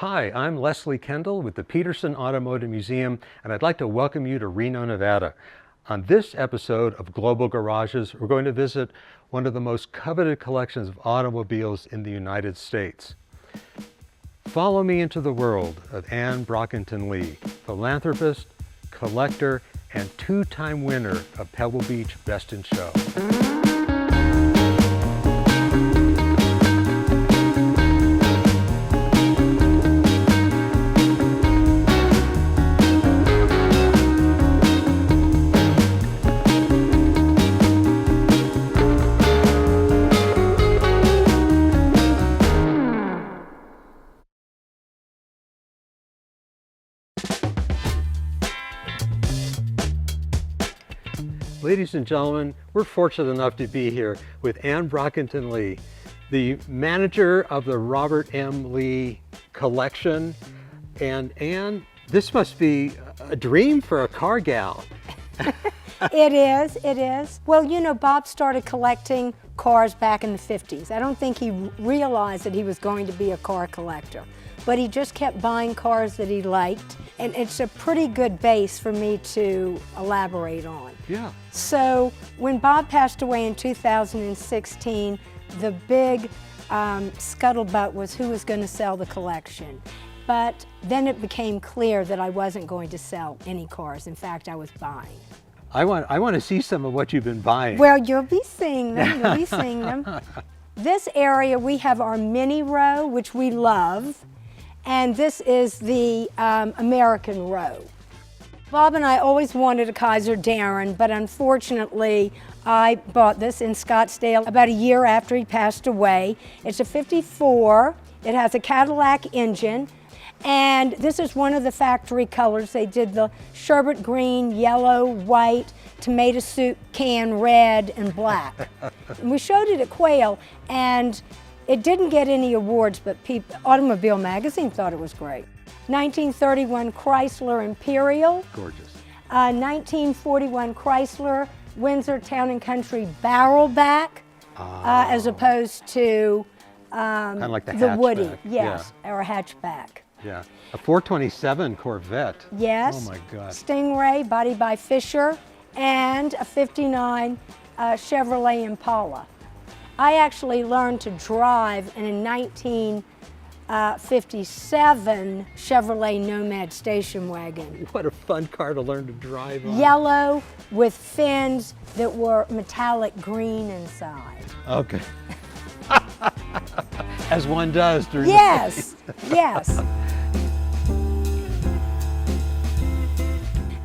Hi, I'm Leslie Kendall with the Petersen Automotive Museum, and I'd like to welcome you to Reno, Nevada. On this episode of Global Garages, we're going to visit one of the most coveted collections of automobiles in the United States. Follow me into the world of Anne Brockington Lee, philanthropist, collector, and two-time winner of Pebble Beach Best in Show. Ladies and gentlemen, we're fortunate enough to be here with Anne Brockington Lee, the manager of the Robert M. Lee collection. And Anne, this must be a dream for a car gal. It is. Well, you know, Bob started collecting cars back in the 50s. I don't think he realized that he was going to be a car collector, but he just kept buying cars that he liked, and it's a pretty good base for me to elaborate on. Yeah. So when Bob passed away in 2016, the big scuttlebutt was who was going to sell the collection. But then it became clear that I wasn't going to sell any cars. In fact, I was buying. I want to see some of what you've been buying. Well, you'll be seeing them. This area, we have our mini row, which we love, and this is the American row. Bob and I always wanted a Kaiser Darren, but unfortunately, I bought this in Scottsdale about a year after he passed away. It's a 54. It has a Cadillac engine, and this is one of the factory colors. They did the sherbet green, yellow, white, tomato soup can, red, and black. And we showed it at Quail, and it didn't get any awards, but Automobile Magazine thought it was great. 1931 Chrysler Imperial. Gorgeous. 1941 Chrysler Windsor Town & Country Barrelback, as opposed to kind of like the Woody, hatchback. yes, or a hatchback. Yeah, a 427 Corvette. Yes. Oh my God. Stingray, body by Fisher, and a 59 Chevrolet Impala. I actually learned to drive in a 1957 Chevrolet Nomad station wagon. What a fun car to learn to drive on. Yellow with fins that were metallic green inside. Okay. As one does during Yes, yes.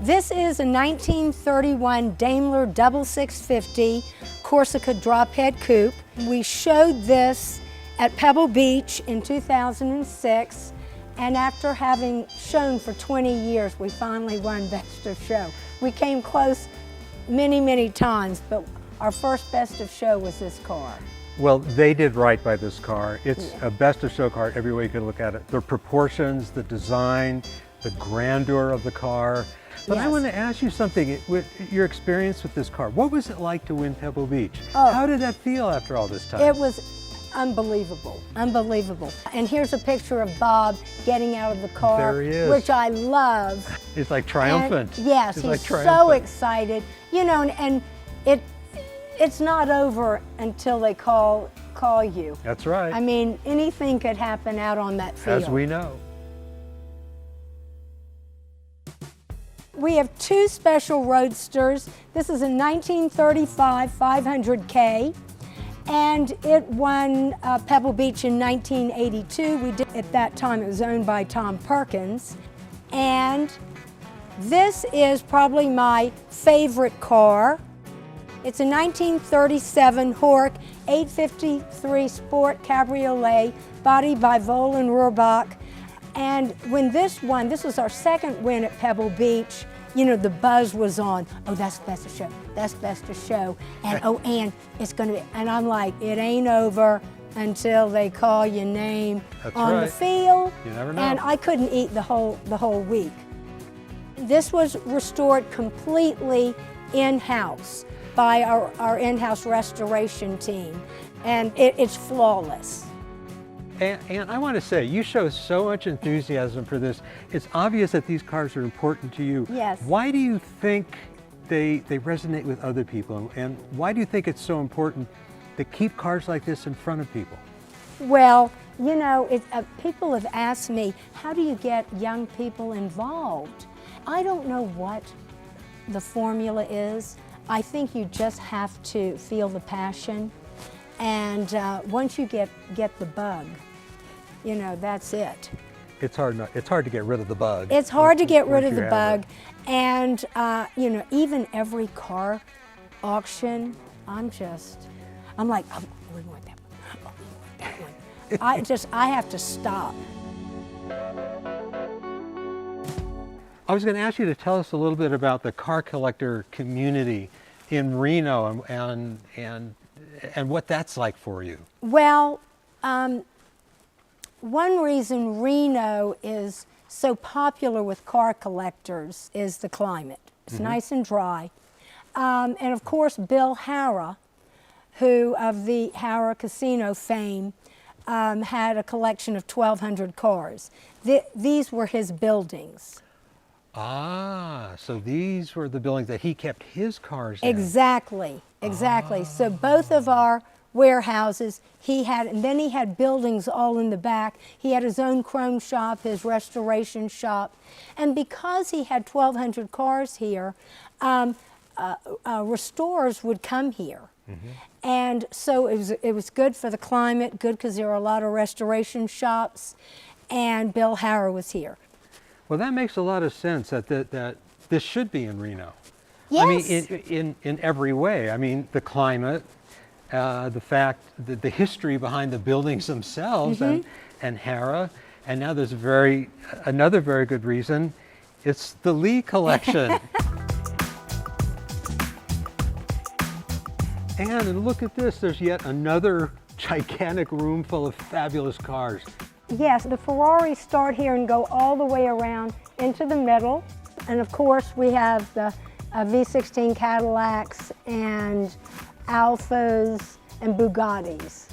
This is a 1931 Daimler 6650 Corsica drophead coupe. We showed this at Pebble Beach in 2006, and after having shown for 20 years, we finally won Best of Show. We came close many, many times, but our first Best of Show was this car. Well, they did right by this car. It's a Best of Show car every way you can look at it. The proportions, the design, the grandeur of the car. But Yes. I want to ask you something, with your experience with this car. What was it like to win Pebble Beach? Oh. How did that feel after all this time? It was unbelievable, unbelievable. And here's a picture of Bob getting out of the car, There he is. which I love. It's like triumphant. And yes, It's he's like so triumphant. excited. You know, and it's not over until they call you. That's right. I mean, anything could happen out on that field. As we know. We have two special roadsters. This is a 1935 500K, and it won Pebble Beach in 1982. At that time, it was owned by Tom Perkins. And this is probably my favorite car. It's a 1937 Horch 853 Sport Cabriolet, body by Volan Rohrbach. And when this won, this was our second win at Pebble Beach, you know, the buzz was on. Oh, that's Best of Show, that's Best of Show. And oh, and it's gonna be, and I'm like, it ain't over until they call your name on the field. You never know. And I couldn't eat the whole week. This was restored completely in-house by our in-house restoration team, and it's flawless. And I want to say, you show so much enthusiasm for this. It's obvious that these cars are important to you. Yes. Why do you think they resonate with other people? And why do you think it's so important to keep cars like this in front of people? Well, you know, people have asked me, how do you get young people involved? I don't know what the formula is. I think you just have to feel the passion. And once you get the bug, you know, that's it. It's hard to get rid of the bug. It's hard to get rid of the have bug. it. And, you know, even every car auction, I'm like, oh, we want that one. Oh, we want that one. I have to stop. I was going to ask you to tell us a little bit about the car collector community in Reno and what that's like for you. Well, one reason Reno is so popular with car collectors is the climate. It's nice and dry. And of course, Bill Harrah, who of the Harrah Casino fame, had a collection of 1,200 cars. These were his buildings. Ah, so these were the buildings that he kept his cars in. Exactly, exactly. So both of our warehouses, and then he had buildings all in the back. He had his own chrome shop, his restoration shop. And because he had 1,200 cars here, restorers would come here. And so it was good for the climate, good because there were a lot of restoration shops, and Bill Harrah was here. Well, that makes a lot of sense that this should be in Reno. Yes. I mean, in every way. I mean, the climate, the fact, the history behind the buildings themselves, and Harrah, and now there's another very good reason. It's the Lee collection. And look at this, there's yet another gigantic room full of fabulous cars. Yes, the Ferraris start here and go all the way around into the middle. And of course, we have the V16 Cadillacs and Alphas and Bugattis.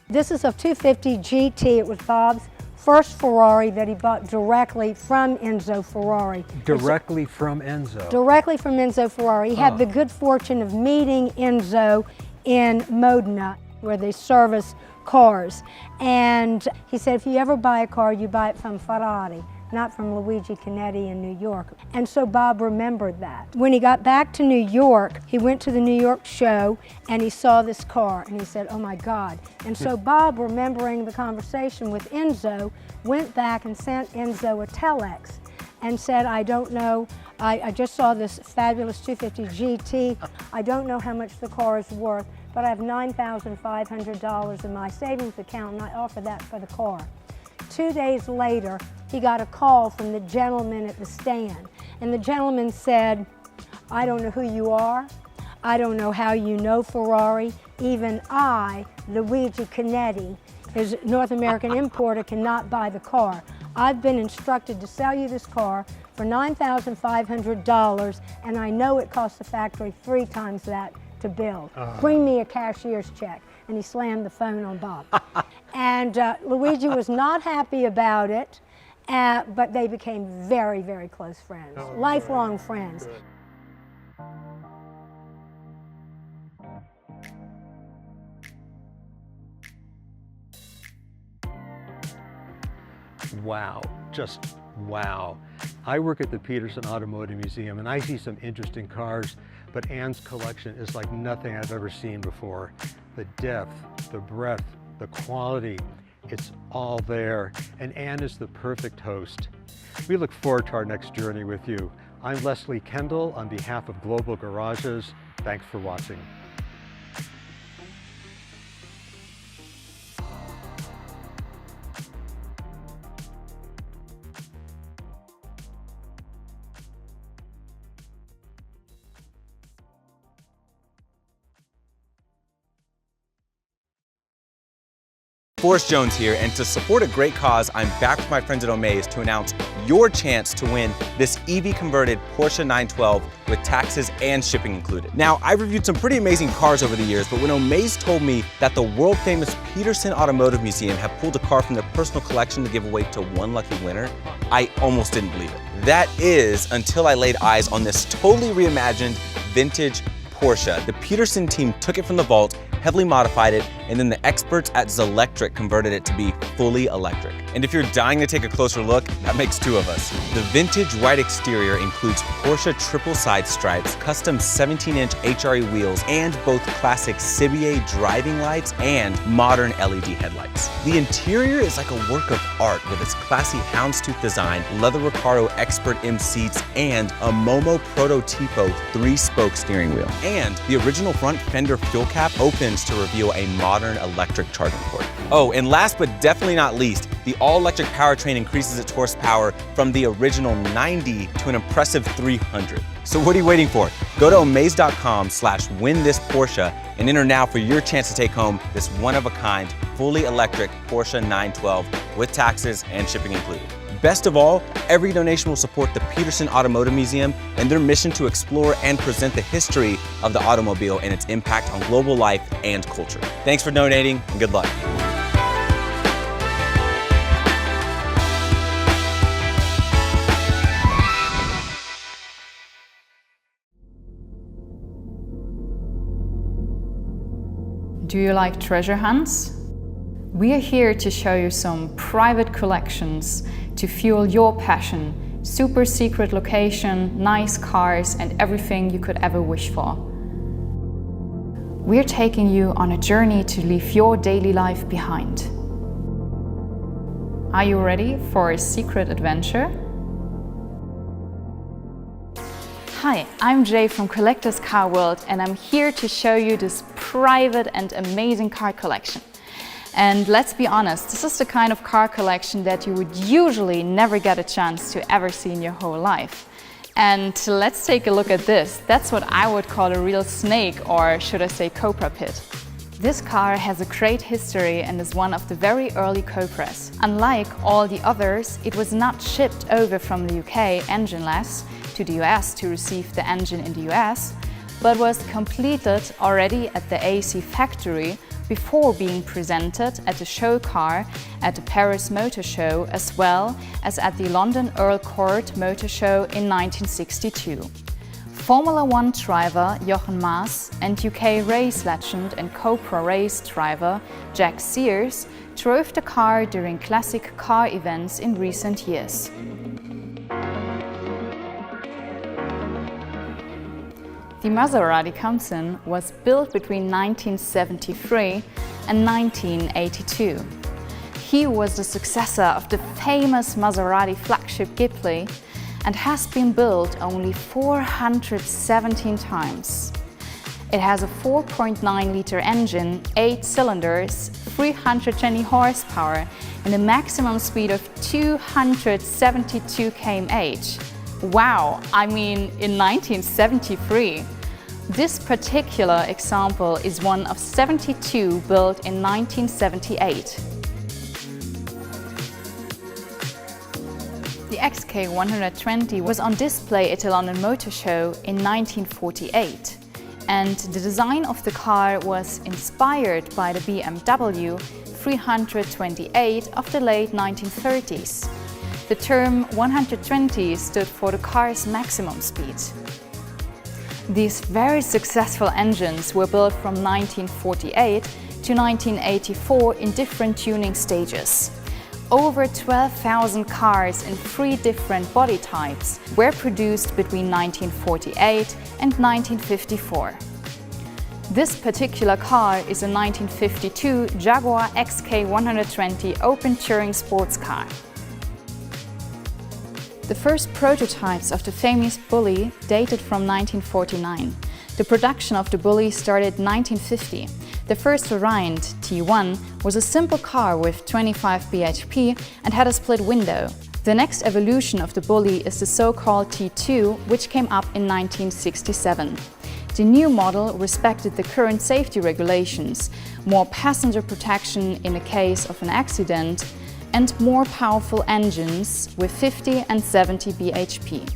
This is a 250 GT. It was Bob's first Ferrari that he bought directly from Enzo Ferrari. Directly from Enzo? Directly from Enzo Ferrari. He had the good fortune of meeting Enzo in Modena, where they service cars. And he said, if you ever buy a car, you buy it from Ferrari, not from Luigi Canetti in New York. And so Bob remembered that. When he got back to New York, he went to the New York show and he saw this car and he said, oh my God. And so Bob, remembering the conversation with Enzo, went back and sent Enzo a telex and said, I don't know, I just saw this fabulous 250 GT. I don't know how much the car is worth, but I have $9,500 in my savings account and I offer that for the car. 2 days later, he got a call from the gentleman at the stand. And the gentleman said, I don't know who you are. I don't know how you know Ferrari. Even I, Luigi Canetti, his North American importer, cannot buy the car. I've been instructed to sell you this car for $9,500, and I know it cost the factory 3 times that to build. Bring me a cashier's check. And he slammed the phone on Bob. And Luigi was not happy about it, but they became very, very close friends, lifelong friends. Wow, just wow. I work at the Petersen Automotive Museum and I see some interesting cars, but Ann's collection is like nothing I've ever seen before. The depth, the breadth, the quality, it's all there. And Ann is the perfect host. We look forward to our next journey with you. I'm Leslie Kendall on behalf of Global Garages. Thanks for watching. Forrest Jones here, and to support a great cause, I'm back with my friends at Omaze to announce your chance to win this EV-converted Porsche 912 with taxes and shipping included. Now, I've reviewed some pretty amazing cars over the years, but when Omaze told me that the world-famous Petersen Automotive Museum had pulled a car from their personal collection to give away to one lucky winner, I almost didn't believe it. That is until I laid eyes on this totally reimagined vintage Porsche. The Petersen team took it from the vault, heavily modified it, and then the experts at Zelectric converted it to be fully electric. And if you're dying to take a closer look, that makes two of us. The vintage white exterior includes Porsche triple side stripes, custom 17-inch HRE wheels, and both classic Cibier driving lights and modern LED headlights. The interior is like a work of art with its classy houndstooth design, leather Recaro Expert M seats, and a Momo Prototipo 3-spoke steering wheel. And the original front fender fuel cap opens to reveal a modern electric charging port. Oh, and last but definitely not least, the all-electric powertrain increases its horsepower from the original 90 to an impressive 300. So what are you waiting for? Go to omaze.com/winthisporsche and enter now for your chance to take home this one-of-a-kind, fully electric Porsche 912 with taxes and shipping included. Best of all, every donation will support the Petersen Automotive Museum and their mission to explore and present the history of the automobile and its impact on global life and culture. Thanks for donating, and good luck. Do you like treasure hunts? We are here to show you some private collections to fuel your passion, super secret location, nice cars, and everything you could ever wish for. We're taking you on a journey to leave your daily life behind. Are you ready for a secret adventure? Hi, I'm Jay from Collectors Car World, and I'm here to show you this private and amazing car collection. And let's be honest, this is the kind of car collection that you would usually never get a chance to ever see in your whole life. And let's take a look at this. That's what I would call a real snake, or should I say cobra pit. This car has a great history and is one of the very early Cobras. Unlike all the others, it was not shipped over from the UK engineless to the US to receive the engine in the US, but was completed already at the AC factory before being presented at the show car at the Paris Motor Show, as well as at the London Earl Court Motor Show in 1962. Formula One driver Jochen Maas and UK race legend and Cobra race driver Jack Sears drove the car during classic car events in recent years. The Maserati comes in was built between 1973 and 1982. He was the successor of the famous Maserati flagship Ghibli and has been built only 417 times. It has a 4.9-liter engine, 8 cylinders, 320 horsepower and a maximum speed of 272 km/h. Wow, I mean in 1973. This particular example is one of 72 built in 1978. The XK120 was on display at the London Motor Show in 1948, and the design of the car was inspired by the BMW 328 of the late 1930s. The term 120 stood for the car's maximum speed. These very successful engines were built from 1948 to 1984 in different tuning stages. Over 12,000 cars in 3 different body types were produced between 1948 and 1954. This particular car is a 1952 Jaguar XK120 Open Touring sports car. The first prototypes of the famous Bully dated from 1949. The production of the Bully started in 1950. The first variant, T1, was a simple car with 25 bhp and had a split window. The next evolution of the Bully is the so-called T2, which came up in 1967. The new model respected the current safety regulations, more passenger protection in the case of an accident, and more powerful engines with 50 and 70 bhp.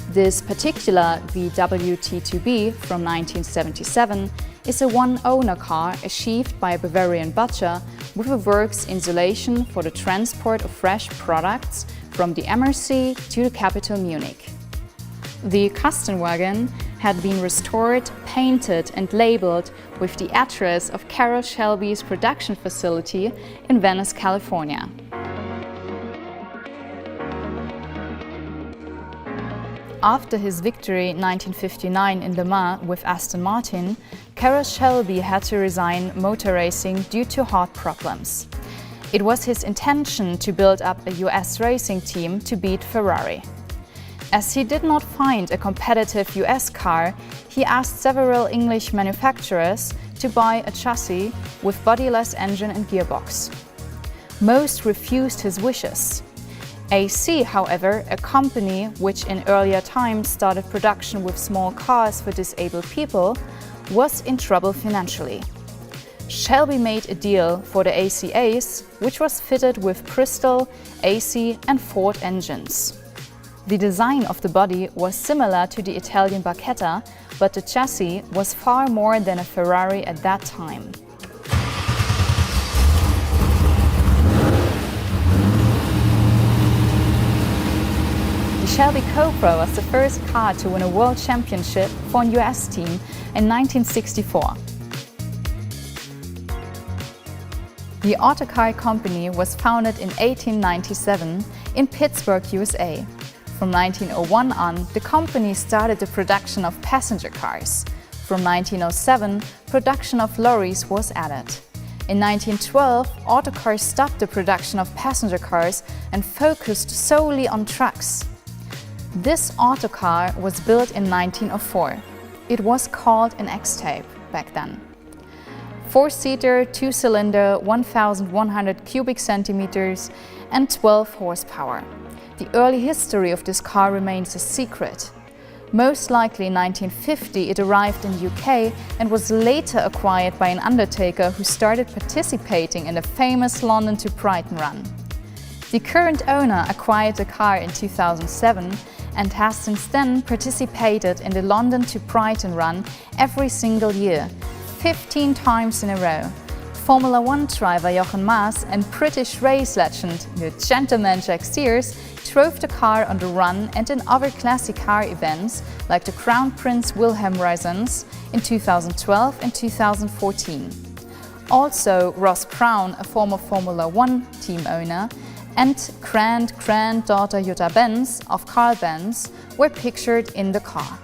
This particular VW T2B from 1977 is a one-owner car achieved by a Bavarian butcher with a works insulation for the transport of fresh products from the MRC to the capital Munich. The Kastenwagen had been restored, painted and labeled with the address of Carroll Shelby's production facility in Venice, California. After his victory in 1959 in Le Mans with Aston Martin, Carroll Shelby had to resign motor racing due to heart problems. It was his intention to build up a US racing team to beat Ferrari. As he did not find a competitive US car, he asked several English manufacturers to buy a chassis with bodiless engine and gearbox. Most refused his wishes. AC, however, a company which in earlier times started production with small cars for disabled people, was in trouble financially. Shelby made a deal for the AC Ace, which was fitted with Bristol, AC and Ford engines. The design of the body was similar to the Italian Barchetta, but the chassis was far more than a Ferrari at that time. The Shelby Cobra was the first car to win a world championship for a US team in 1964. The Autocar company was founded in 1897 in Pittsburgh, USA. From 1901 on, the company started the production of passenger cars. From 1907, production of lorries was added. In 1912, Autocar stopped the production of passenger cars and focused solely on trucks. This Autocar was built in 1904. It was called an X-Type back then. 4-seater, 2-cylinder, 1,100 cubic centimeters and 12 horsepower. The early history of this car remains a secret. Most likely in 1950 it arrived in UK and was later acquired by an undertaker who started participating in the famous London to Brighton run. The current owner acquired the car in 2007 and has since then participated in the London to Brighton run every single year, 15 times in a row. Formula One driver Jochen Maas and British race legend, the gentleman Jack Sears, drove the car on the run and in other classic car events like the Crown Prince Wilhelm Reisens in 2012 and 2014. Also, Ross Brown, a former Formula One team owner, and granddaughter Jutta Benz of Carl Benz were pictured in the car.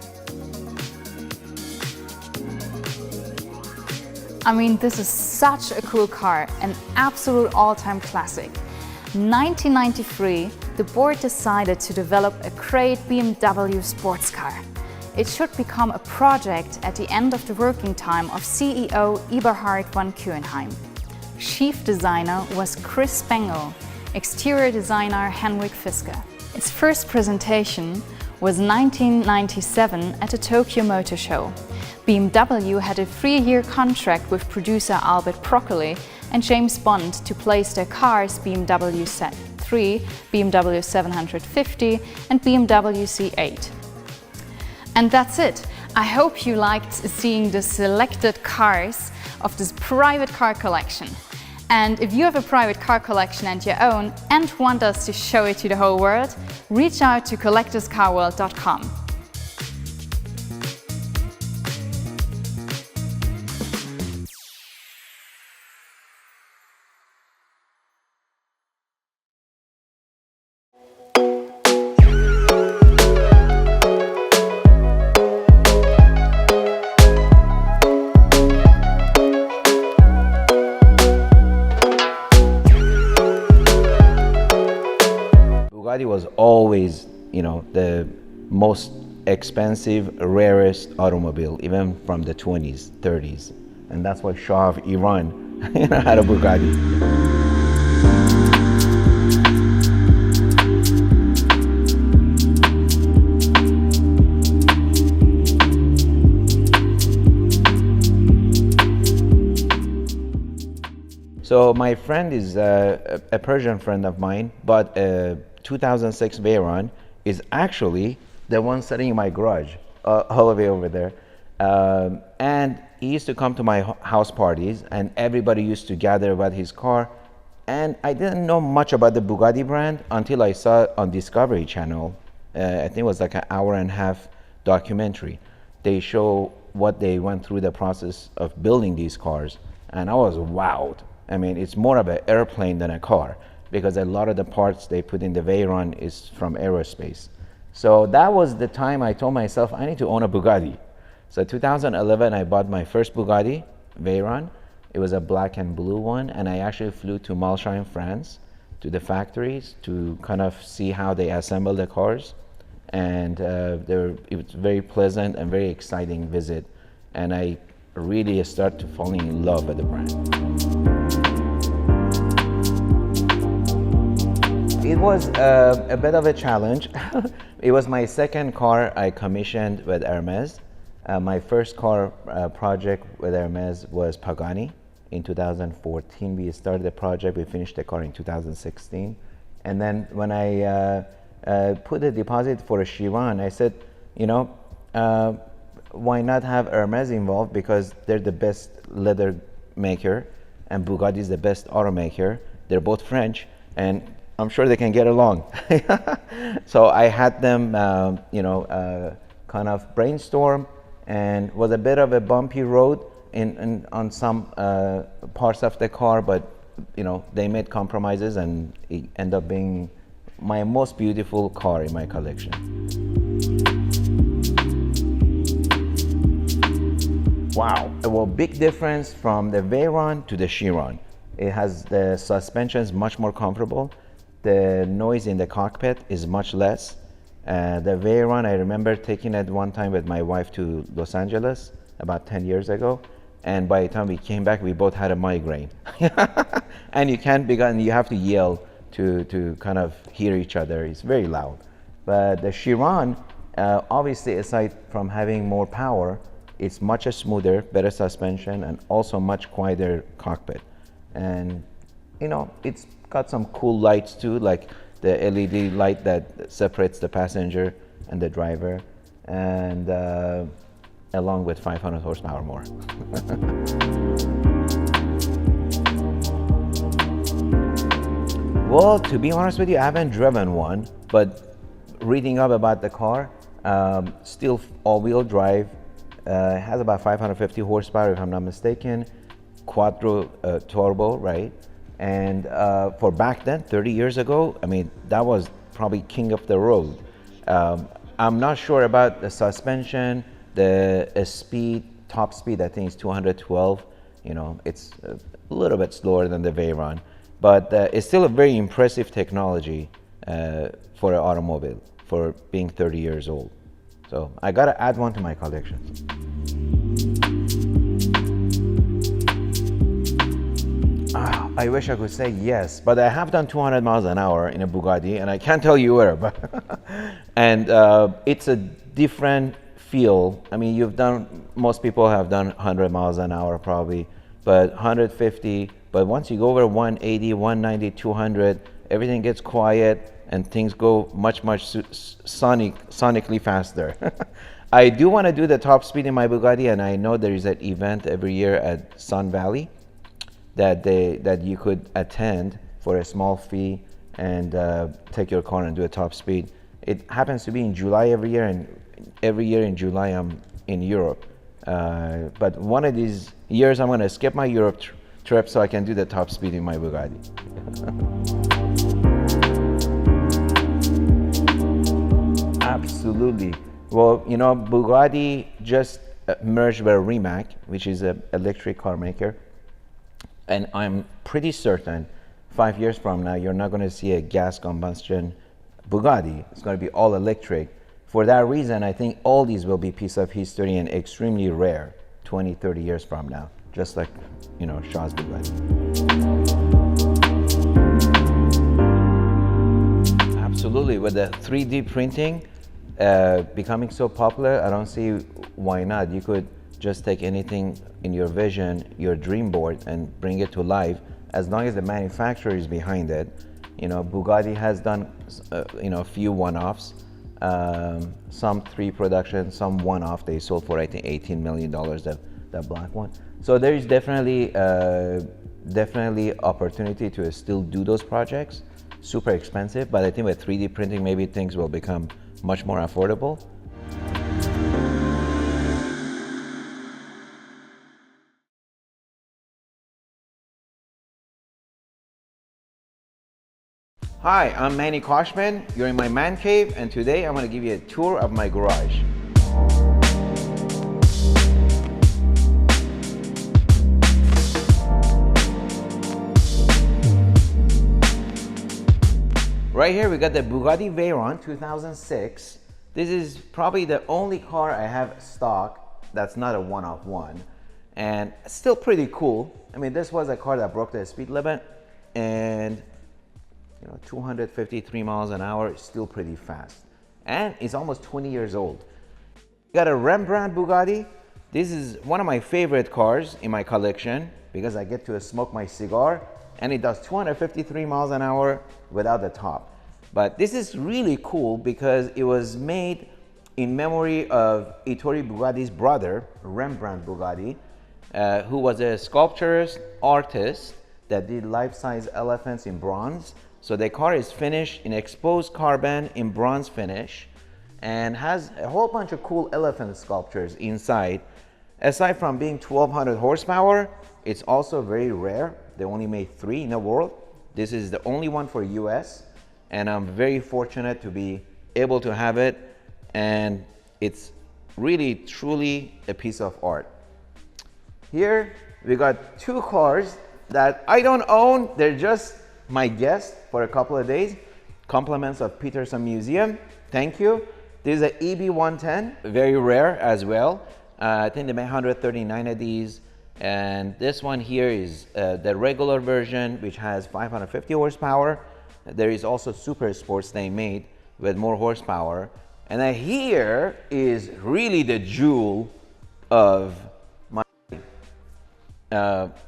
I mean, this is such a cool car, an absolute all-time classic. 1993, the board decided to develop a great BMW sports car. It should become a project at the end of the working time of CEO Eberhard von Kuenheim. Chief designer was Chris Spangle, exterior designer Henrik Fiske. Its first presentation was 1997 at the Tokyo Motor Show. BMW had a 3-year contract with producer Albert Broccoli and James Bond to place their cars BMW Z3, BMW 750 and BMW C8. And that's it. I hope you liked seeing the selected cars of this private car collection. And if you have a private car collection and your own and want us to show it to the whole world, reach out to collectorscarworld.com. Bugatti was always, the most expensive, rarest automobile, even from the 20s, 30s. And that's why Shah of Iran had a Bugatti. So my friend is a Persian friend of mine, but a 2006 Veyron is actually the one sitting in my garage, all the way over there. And he used to come to my house parties, and everybody used to gather about his car. And I didn't know much about the Bugatti brand until I saw it on Discovery Channel. I think it was like an hour-and-a-half documentary. They show what they went through the process of building these cars, and I was wowed. I mean, it's more of an airplane than a car, because a lot of the parts they put in the Veyron is from aerospace. So that was the time I told myself I need to own a Bugatti. So 2011, I bought my first Bugatti Veyron. It was a black and blue one, and I actually flew to Malcha, France, to the factories to kind of see how they assemble the cars. And it was very pleasant and very exciting visit. And I really started to fall in love with the brand. It was a bit of a challenge. It was my second car I commissioned with Hermes. My first car project with Hermes was Pagani. In 2014, we started the project. We finished the car in 2016. And then when I put a deposit for a Chiron, I said, you know, why not have Hermes involved, because they're the best leather maker and Bugatti is the best automaker. They're both French, and I'm sure they can get along. So I had them, kind of brainstorm, and was a bit of a bumpy road on some parts of the car, but they made compromises, and it ended up being my most beautiful car in my collection. Wow, well, big difference from the Veyron to the Chiron. It has the suspensions much more comfortable. The noise in the cockpit is much less. The Veyron, I remember taking it one time with my wife to Los Angeles about 10 years ago. And by the time we came back, we both had a migraine. And you can't begin, you have to yell to kind of hear each other. It's very loud. But the Chiron, obviously, aside from having more power, it's much smoother, better suspension, and also much quieter cockpit. And it's got some cool lights too, like the LED light that separates the passenger and the driver, and along with 500 horsepower more. Well, to be honest with you, I haven't driven one, but reading up about the car, still all-wheel drive, has about 550 horsepower, if I'm not mistaken, quattro turbo, right? And for back then, 30 years ago, I mean, that was probably king of the road. I'm not sure about the suspension, the speed, top speed, I think it's 212. It's a little bit slower than the Veyron, but it's still a very impressive technology for an automobile, for being 30 years old. So I gotta add one to my collection. I wish I could say yes, but I have done 200 miles an hour in a Bugatti, and I can't tell you where, but and it's a different feel. I mean, most people have done 100 miles an hour probably, but 150, but once you go over 180, 190, 200, everything gets quiet and things go much sonically faster. I do want to do the top speed in my Bugatti, and I know there is an event every year at Sun Valley that you could attend for a small fee and take your car and do a top speed. It happens to be in July every year, and every year in July I'm in Europe. But one of these years I'm going to skip my Europe trip so I can do the top speed in my Bugatti. Absolutely. Well, Bugatti just merged with Rimac, which is an electric car maker. And I'm pretty certain 5 years from now, you're not going to see a gas combustion Bugatti. It's going to be all electric. For that reason, I think all these will be piece of history and extremely rare 20, 30 years from now, just like, Shah's Bugatti. Absolutely. With the 3D printing becoming so popular, I don't see why not. You could just take anything in your vision, your dream board, and bring it to life as long as the manufacturer is behind it. You know, Bugatti has done, you know, a few one-offs, some 3 production, some one-off. They sold for, I think, $18 million, that black one. So there is definitely opportunity to still do those projects. Super expensive, but I think with 3D printing, maybe things will become much more affordable. Hi, I'm Manny Khoshbin. You're in my man cave, and today I'm going to give you a tour of my garage. Right here we got the Bugatti Veyron 2006. This is probably the only car I have stock that's not a one-off one, and it's still pretty cool. I mean, this was a car that broke the speed limit, and you know, 253 miles an hour is still pretty fast, and it's almost 20 years old. Got a Rembrandt Bugatti. This is one of my favorite cars in my collection because I get to smoke my cigar, and it does 253 miles an hour without the top. But this is really cool because it was made in memory of Ettore Bugatti's brother, Rembrandt Bugatti, who was a sculpturist artist that did life-size elephants in bronze. So the car is finished in exposed carbon in bronze finish and has a whole bunch of cool elephant sculptures inside. Aside from being 1200 horsepower, it's also very rare. They only made 3 in the world. This is the only one for US, and I'm very fortunate to be able to have it, and it's really truly a piece of art. Here we got 2 cars that I don't own. They're just my guest for a couple of days. Compliments of Petersen Museum. Thank you. This is an EB110, very rare as well. I think they made 139 of these. And this one here is the regular version, which has 550 horsepower. There is also Super Sports they made with more horsepower. And then here is really the jewel of my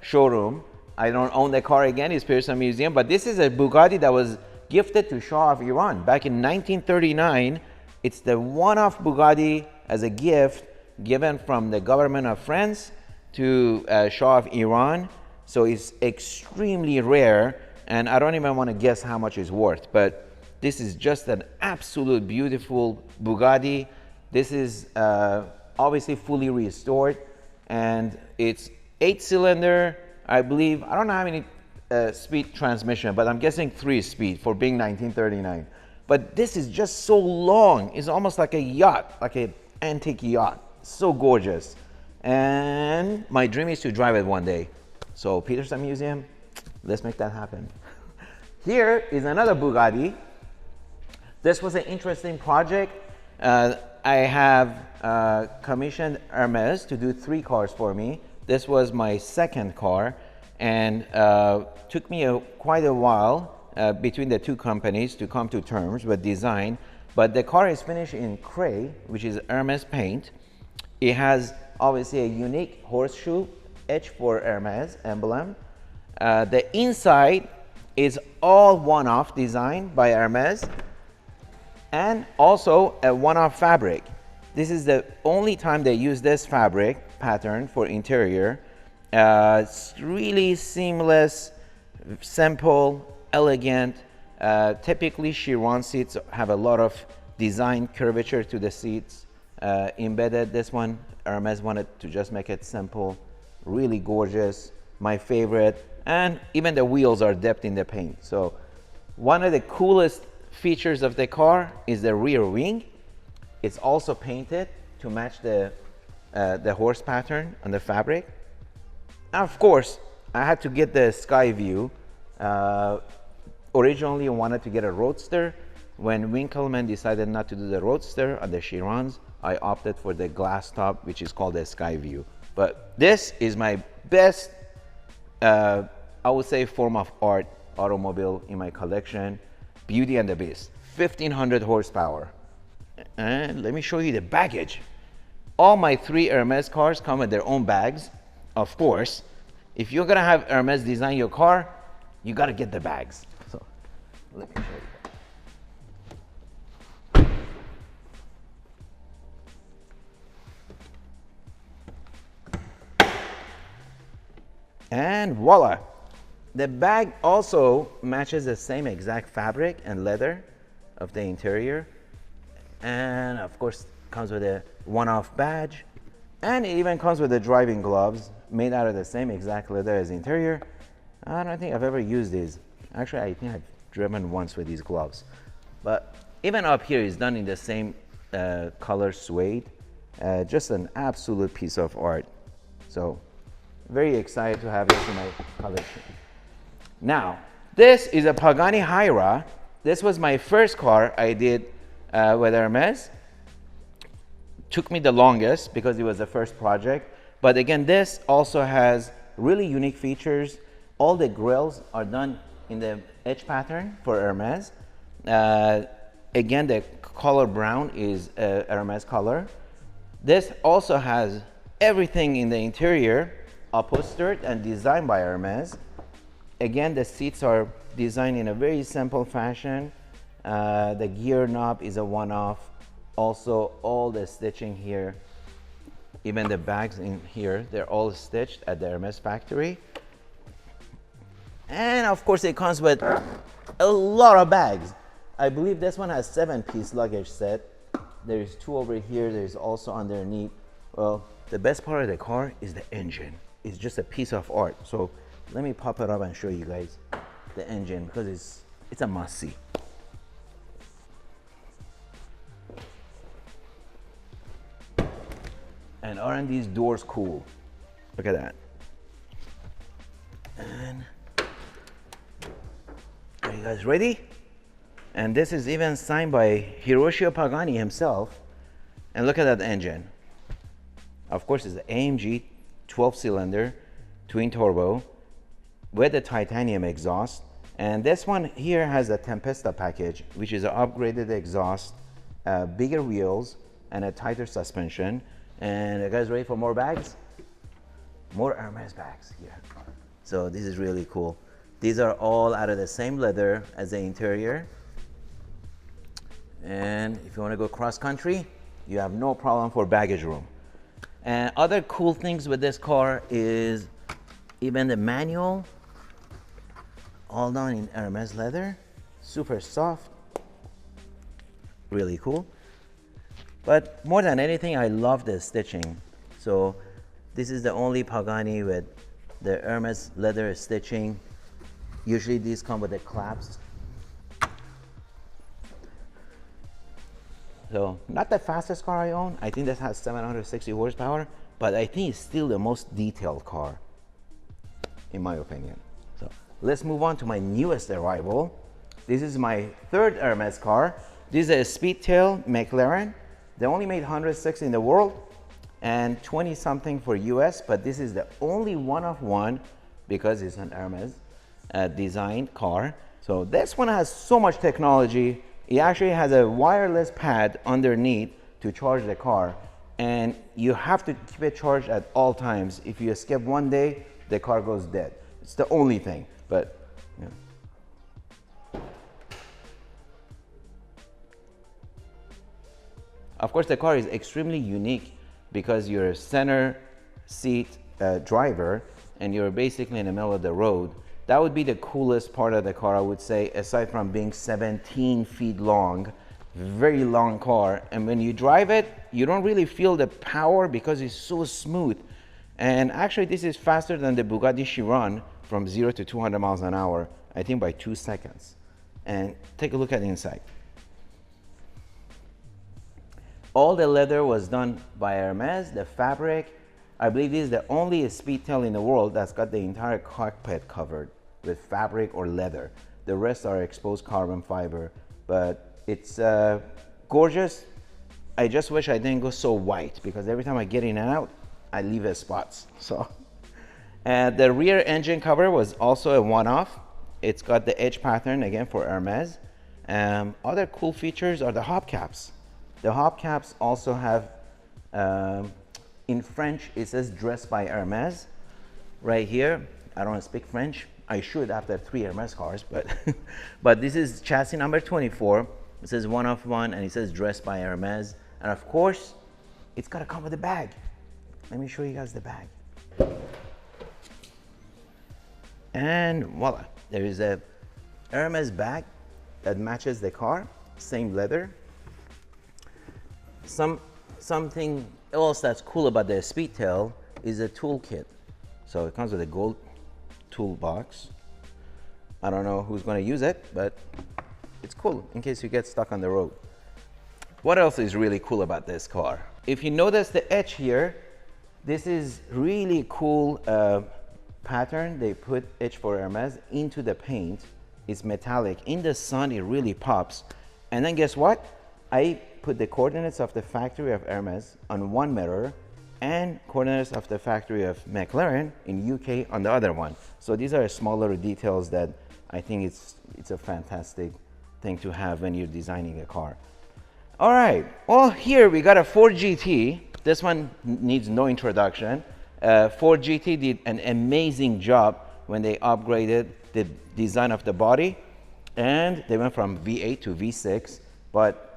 showroom. I don't own the car again, it's Petersen Museum, but this is a Bugatti that was gifted to Shah of Iran back in 1939. It's the one-off Bugatti as a gift given from the government of France to Shah of Iran. So it's extremely rare, and I don't even want to guess how much it's worth, but this is just an absolute beautiful Bugatti. This is obviously fully restored, and it's 8-cylinder, I believe. I don't know how many speed transmission, but I'm guessing 3-speed for being 1939. But this is just so long. It's almost like a yacht, like an antique yacht. So gorgeous. And my dream is to drive it one day. So Petersen Museum, let's make that happen. Here is another Bugatti. This was an interesting project. I have commissioned Hermes to do 3 cars for me. This was my second car, and took me quite a while between the 2 companies to come to terms with design. But the car is finished in Cray, which is Hermes paint. It has obviously a unique horseshoe etched for Hermes emblem. The inside is all one-off design by Hermes, and also a one-off fabric. This is the only time they use this fabric pattern for interior. It's really seamless, simple, elegant. Typically Chiron seats have a lot of design curvature to the seats embedded. This one, Hermes wanted to just make it simple, really gorgeous, my favorite. And even the wheels are dipped in the paint. So one of the coolest features of the car is the rear wing. It's also painted to match the horse pattern on the fabric. And of course, I had to get the sky view. Originally, I wanted to get a Roadster. When Winkleman decided not to do the Roadster on the Chirons, I opted for the glass top, which is called the sky view. But this is my best, I would say, form of art automobile in my collection. Beauty and the Beast, 1500 horsepower. And let me show you the baggage. All my 3 Hermes cars come with their own bags, of course. If you're gonna have Hermes design your car, you gotta get the bags. So let me show you. And voila! The bag also matches the same exact fabric and leather of the interior. And of course, comes with a one-off badge. And it even comes with the driving gloves made out of the same exact leather as the interior. I don't think I've ever used these. Actually, I think I've driven once with these gloves. But even up here is done in the same color suede. Just an absolute piece of art. So very excited to have this in my collection. Now, this is a Pagani Huayra. This was my first car I did with Hermes. Took me the longest because it was the first project. But again, this also has really unique features. All the grills are done in the edge pattern for Hermes. Again, the color brown is Hermes color. This also has everything in the interior upholstered and designed by Hermes. Again, the seats are designed in a very simple fashion. The gear knob is a one-off. Also, all the stitching here, even the bags in here, they're all stitched at the Hermes factory. And of course, it comes with a lot of bags. I believe this one has 7-piece luggage set. There's 2 over here. There's also underneath. Well, the best part of the car is the engine. It's just a piece of art. So let me pop it up and show you guys the engine because it's a must-see. And aren't these doors cool? Look at that. And are you guys ready? And this is even signed by Hiroshi Pagani himself. And look at that engine. Of course, it's the AMG 12-cylinder twin turbo with the titanium exhaust. And this one here has a Tempesta package, which is an upgraded exhaust, bigger wheels, and a tighter suspension. And you guys ready for more bags? More Hermes bags here. So this is really cool. These are all out of the same leather as the interior. And if you want to go cross country, you have no problem for baggage room. And other cool things with this car is even the manual, all done in Hermes leather, super soft, really cool. But more than anything, I love the stitching. So this is the only Pagani with the Hermes leather stitching. Usually these come with the claps. So not the fastest car I own. I think this has 760 horsepower, but I think it's still the most detailed car, in my opinion. So let's move on to my newest arrival. This is my third Hermes car. This is a Speedtail McLaren. They only made 106 in the world and 20 something for US, but this is the only one of one because it's an Hermes designed car. So this one has so much technology. It actually has a wireless pad underneath to charge the car, and you have to keep it charged at all times. If you skip one day, the car goes dead. It's the only thing, but you know. Of course, the car is extremely unique because you're a center seat driver and you're basically in the middle of the road. That would be the coolest part of the car, I would say, aside from being 17 feet long, very long car. And when you drive it, you don't really feel the power because it's so smooth. And actually, this is faster than the Bugatti Chiron from 0 to 200 miles an hour, I think by 2 seconds. And take a look at the inside. All the leather was done by Hermes, the fabric. I believe this is the only Speedtail in the world that's got the entire cockpit covered with fabric or leather. The rest are exposed carbon fiber, but it's gorgeous. I just wish I didn't go so white because every time I get in and out, I leave spots. So, and the rear engine cover was also a one-off. It's got the edge pattern again for Hermes. Other cool features are the hubcaps. The hubcaps also have, in French, it says dressed by Hermes. right here. I don't speak French. I should after 3 Hermes cars, but but this is chassis number 24. It says 1 of 1, and it says dressed by Hermes. And of course, it's gotta come with a bag. Let me show you guys the bag. And voila, there is a Hermes bag that matches the car, same leather. Something else that's cool about the Speedtail is a toolkit. So it comes with a gold toolbox. I don't know who's going to use it, but it's cool in case you get stuck on the road. What else is really cool about this car? If you notice the edge here, this is really cool pattern. They put edge for Hermes into the paint. It's metallic. In the sun, it really pops. And then guess what? I put the coordinates of the factory of Hermes on one mirror and coordinates of the factory of McLaren in UK on the other one. So these are smaller details that I think it's a fantastic thing to have when you're designing a car. All right, well here we got a Ford GT. This one needs no introduction. Ford GT did an amazing job when they upgraded the design of the body, and they went from V8 to V6, but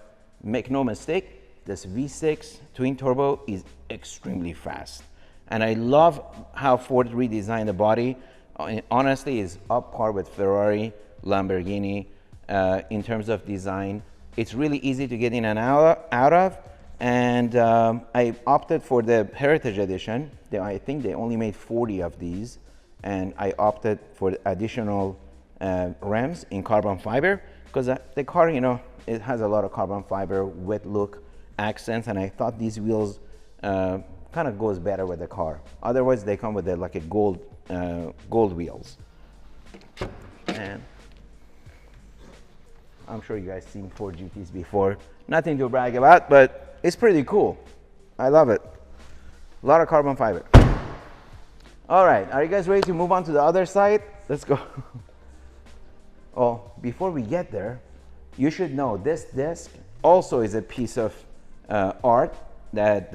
make no mistake, this V6 twin turbo is extremely fast. And I love how Ford redesigned the body. Honestly, is up par with Ferrari, Lamborghini in terms of design. It's really easy to get in and out of. And I opted for the Heritage Edition. I think they only made 40 of these. And I opted for the additional rims in carbon fiber because the car, you know, it has a lot of carbon fiber, wet look, accents, and I thought these wheels kind of goes better with the car. Otherwise, they come with like a gold wheels. And I'm sure you guys seen Ford GTs before. Nothing to brag about, but it's pretty cool. I love it. A lot of carbon fiber. All right, are you guys ready to move on to the other side? Let's go. Oh, before we get there, you should know this disc also is a piece of art that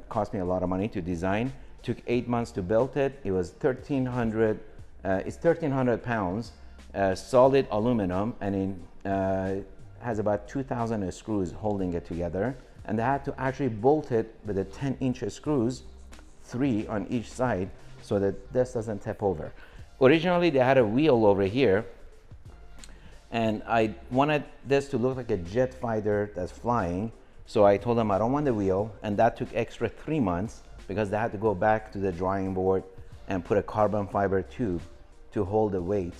cost me a lot of money to design. Took 8 months to build it. It was 1,300. It's 1,300 pounds, solid aluminum, and it has about 2,000 screws holding it together. And they had to actually bolt it with the 10-inch screws, 3 on each side, so that this doesn't tip over. Originally, they had a wheel over here, and I wanted this to look like a jet fighter that's flying. So I told them I don't want the wheel, and that took extra 3 months because they had to go back to the drawing board and put a carbon fiber tube to hold the weight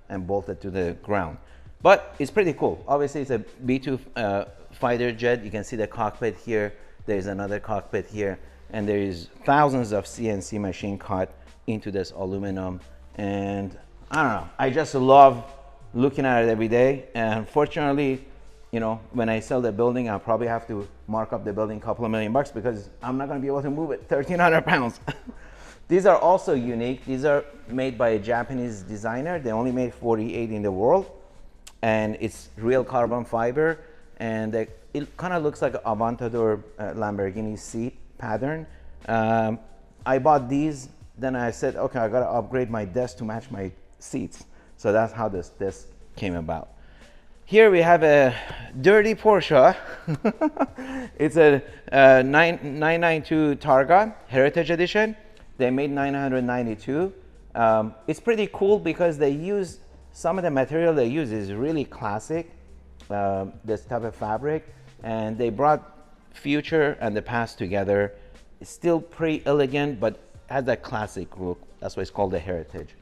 and bolt it to the ground. But it's pretty cool. Obviously, it's a B-2 fighter jet. You can see the cockpit here. There's another cockpit here, and there is thousands of CNC machine cut into this aluminum. And I don't know, I just love looking at it every day. And unfortunately, you know, when I sell the building, I'll probably have to mark up the building a couple of $1 million because I'm not going to be able to move it 1,300 pounds. These are also unique. These are made by a Japanese designer. They only made 48 in the world, and it's real carbon fiber, and it kind of looks like an Aventador Lamborghini seat pattern. I bought these, then I said, okay, I got to upgrade my desk to match my seats. So that's how this disc came about. Here we have a dirty Porsche. It's a 992 Targa Heritage Edition. They made 992. It's pretty cool because they use, some of the material they use is really classic, this type of fabric, and they brought future and the past together. It's still pretty elegant, but has that classic look. That's why it's called the Heritage.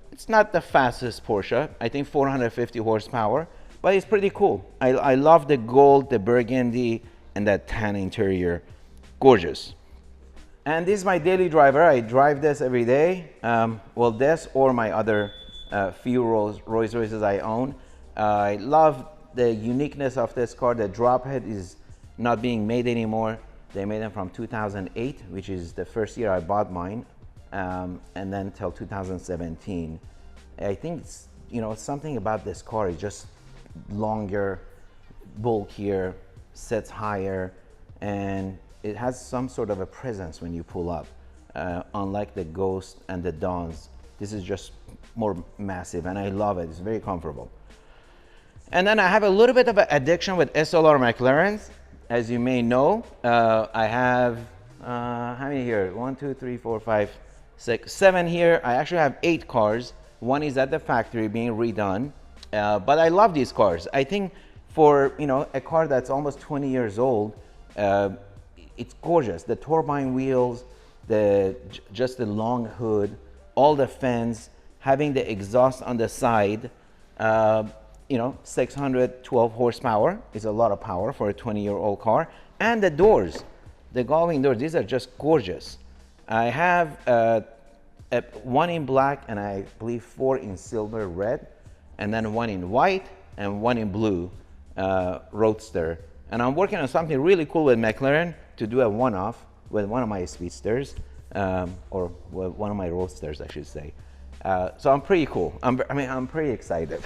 It's not the fastest Porsche. I think 450 horsepower, but it's pretty cool. I love the gold, the burgundy, and that tan interior. Gorgeous. And this is my daily driver. I drive this every day. Well, this or my other few Rolls Royces I own. I love the uniqueness of this car. The drop head is not being made anymore. They made them from 2008, which is the first year I bought mine. And then till 2017. I think it's, you know, something about this car is just longer, bulkier, sits higher, and it has some sort of a presence when you pull up. unlike the Ghost and the Dons. This is just more massive, and I love it. It's very comfortable. And then I have a little bit of an addiction with SLR McLarens. As you may know, I have, how many here? 1, 2, 3, 4, 5, 6, 7 here. I actually have 8 cars. One is at the factory being redone, but I love these cars. I think for, you know, a car that's almost 20 years old, it's gorgeous. The turbine wheels, just the long hood, all the fends, having the exhaust on the side, you know, 612 horsepower is a lot of power for a 20-year-old car. And the doors, the gullwing doors, these are just gorgeous. I have one in black, and I believe 4 in silver red, and then 1 in white and 1 in blue Roadster. And I'm working on something really cool with McLaren to do a one-off with one of my speedsters, or one of my Roadsters, I should say. So I'm pretty cool. I'm pretty excited.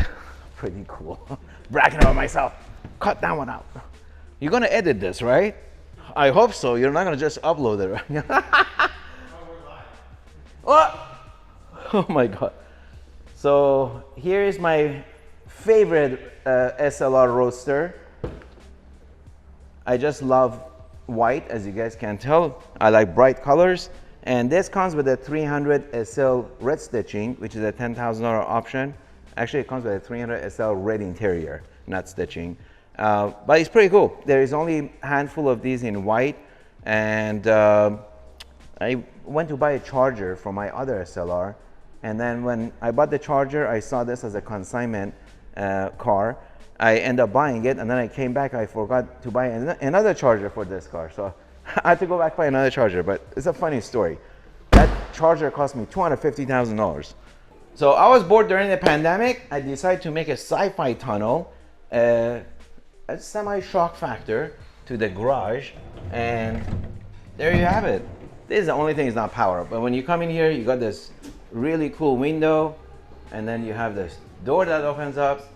Pretty cool. Bragging about myself. Cut that one out. You're gonna edit this, right? I hope so. You're not gonna just upload it, right? Oh my God. So here is my favorite SLR Roadster. I just love white, as you guys can tell. I like bright colors. And this comes with a 300 SL red stitching, which is a $10,000 option. Actually, it comes with a 300 SL red interior, not stitching. But it's pretty cool. There is only a handful of these in white. And I went to buy a charger for my other SLR. And then when I bought the charger, I saw this as a consignment car. I ended up buying it, and then I came back, I forgot to buy another charger for this car. So I had to go back buy another charger, but it's a funny story. That charger cost me $250,000. So I was bored during the pandemic. I decided to make a sci-fi tunnel, a semi-shock factor to the garage, and there you have it. This is the only thing is not power, but when you come in here, you got this really cool window, and then you have this door that opens up,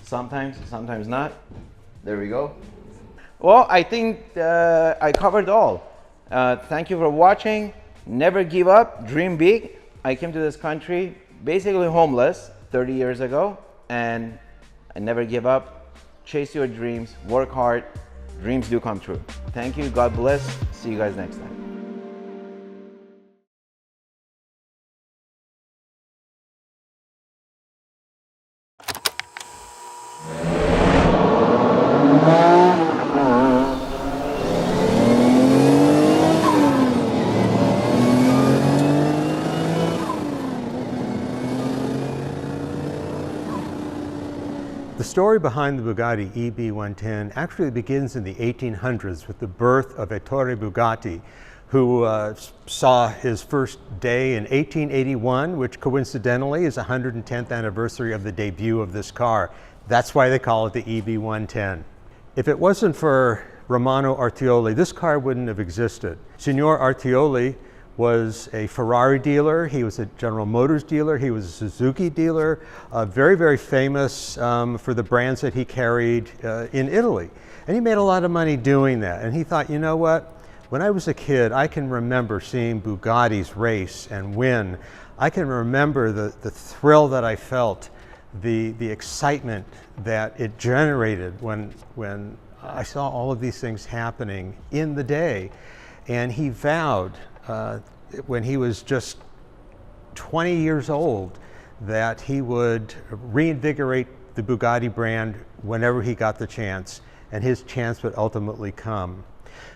sometimes not. There we go. Well, I think I covered all. Thank you for watching. Never give up, dream big. I came to this country basically homeless 30 years ago, and I never give up. Chase your dreams, work hard, dreams do come true. Thank you, God bless. See you guys next time. The story behind the Bugatti EB110 actually begins in the 1800s with the birth of Ettore Bugatti, who saw his first day in 1881, which coincidentally is the 110th anniversary of the debut of this car. That's why they call it the EB110. If it wasn't for Romano Artioli, this car wouldn't have existed. Signor Artioli was a Ferrari dealer, he was a General Motors dealer, he was a Suzuki dealer, very, very famous for the brands that he carried in Italy. And he made a lot of money doing that. And he thought, you know what? When I was a kid, I can remember seeing Bugattis race and win. I can remember the thrill that I felt, the excitement that it generated when I saw all of these things happening in the day. And he vowed, when he was just 20 years old, that he would reinvigorate the Bugatti brand whenever he got the chance, and his chance would ultimately come.